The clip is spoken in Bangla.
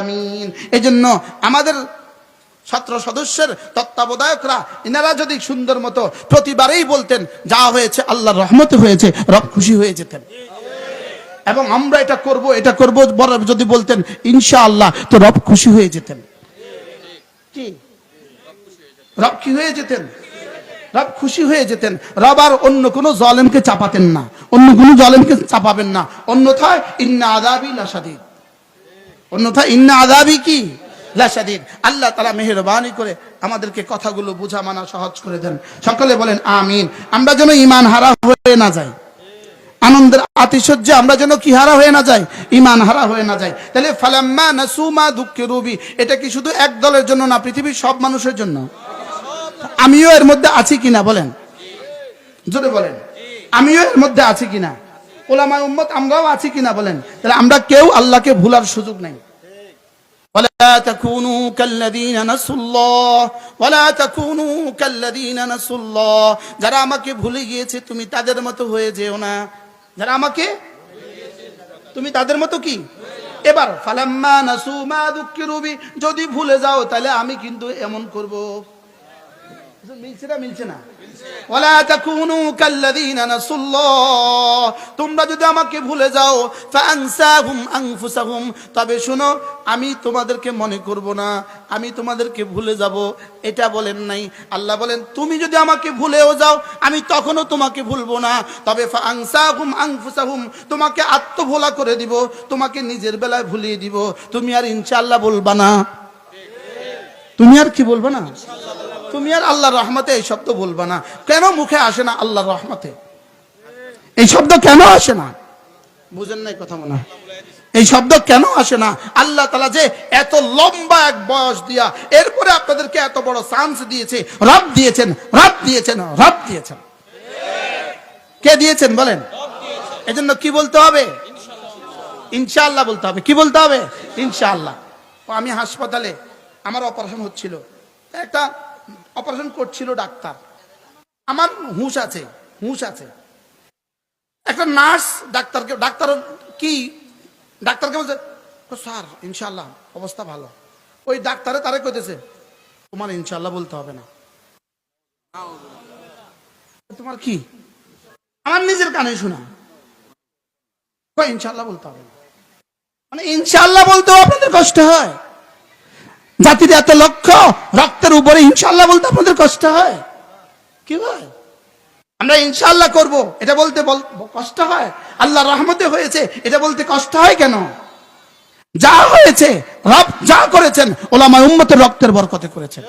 আমিন। এজন্য আমাদের ছাত্র সদস্যের তত্ত্বাবধায়করা ইনারা যদি সুন্দর মতো প্রতিবারেই বলতেন যা হয়েছে আল্লাহর রহমতে হয়েছে, রব খুশি হয়ে যেতেন। এবং আমরা এটা করব যদি বলতেন ইনশাআল্লাহ, তো রব খুশি হয়ে যেতেন। কি রব কি হয়ে যেতেন? রব খুশি হয়ে যেতেন। রব আর অন্য কোনো জালেমকে চাপাতেন না, অন্য কোনো জালেমকে চাপাবেন না। অন্যথায় ইন্না আযাবি লাশাদীদ, অন্যথায় ইন্না আযাবি কি লাশাদীদ। আল্লাহ তাআলা মেহেরবানি করে আমাদেরকে কথাগুলো বোঝা মানা সহজ করে দেন। সকলে বলেন আমিন। আমরা যেন ঈমান হারা হয়ে না যাই, আনন্দের আতিশয্যে আমরা যেন কি হারা হয়ে না যাই, ঈমান হারা হয়ে না যাই। তাহলে ফালাম্মা নাসু মা যুক্কিরু বিহি, এটা কি শুধু এক দলের জন্য না, পৃথিবীর সব মানুষের জন্য? আমিও এর মধ্যে আছি কিনা বলেন, জোরে বলেন। আমিও এর মধ্যে আছি কিনা? উলামায়ে উম্মত আমরাও আছি কিনা বলেন। তাহলে আমরা কেউ আল্লাহকে ভুলার সুযোগ নাই। ওয়ালা তাকুনু কাল্লাযীনা নাসুল্লাহ, ওয়ালা তাকুনু কাল্লাযীনা নাসুল্লাহ। যারা আমাকে ভুলে গিয়েছে তুমি তাদের মতো হয়ে যেও না। যারা আমাকে তুমি তাদের মতো কি? এবার ফালাম্মা নাসু মা যুক্কিরু বিহি, যদি ভুলে যাও তাহলে আমি কিন্তু এমন করব। মিলছে না? মিলছে না? ওয়ালা তাকুনু কাল্লাযীনা নাসুল্লাহ, তোমরা যদি আমাকে ভুলে যাও, ফাআনসাহুম আনফুসাহুম, তবে শোনো আমি তোমাদেরকে মনে করব না, আমি তোমাদেরকে ভুলে যাব, এটা বলেন নাই। আল্লাহ বলেন তুমি যদি আমাকে ভুলেও যাও আমি তখনও তোমাকে ভুলবো না, তবে ফাআনসাহুম আনফুসাহুম, তোমাকে আত্মভোলা করে দিব, তোমাকে নিজের বেলায় ভুলিয়ে দিব। তুমি আর ইনশাআল্লাহ বলবা না, তুমি আর কি বলবা না, তুমি আর আল্লাহর রহমতে এই শব্দ বলবা না। কেন মুখে আসে না আল্লাহর রহমতে? এই শব্দ কেন আসে না? বুঝেন নাই কথা মনে হয়? এই শব্দ কেন আসে না? আল্লাহ তাআলা যে এত লম্বা এক বয়স দিয়া এরপরে আপনাদেরকে এত বড় চান্স দিয়েছে, রব দিয়েছেন, রব দিয়েছেন, রব দিয়েছেন। কে দিয়েছেন বলেন? এজন্য কি বলতে হবে? ইনশাআল্লাহ বলতে হবে। কি বলতে হবে? ইনশাআল্লাহ। আমি হাসপাতালে, আমার অপারেশন হচ্ছিল, একটা অপারেশন করছিল ডাক্তার, আমার হুঁশ আছে, হুঁশ আছে। একটা নার্স ডাক্তারকে বলছে স্যার ইনশাআল্লাহ অবস্থা ভালো। ওই ডাক্তারে তারে কইতেছে তোমার ইনশাআল্লাহ বলতে হবে না। তোমার কি? আমার নিজের কানে শোনা, ইনশাআল্লাহ বলতে হবে না। মানে ইনশাআল্লাহ বলতেও আপনাদের কষ্ট হয়? জাতির এত লক্ষ্য, রক্তের উপরে ইনশাআল্লাহ বলতে আপনাদের কষ্ট হয়? কি হয়? আমরা ইনশাআল্লাহ করব এটা বলতে কষ্ট হয়? আল্লাহর রহমতে হয়েছে এটা বলতে কষ্ট হয় কেন? যা হয়েছে রব যা করেছেন উলামায়ে উম্মতের রক্তের বরকতে করেছেন।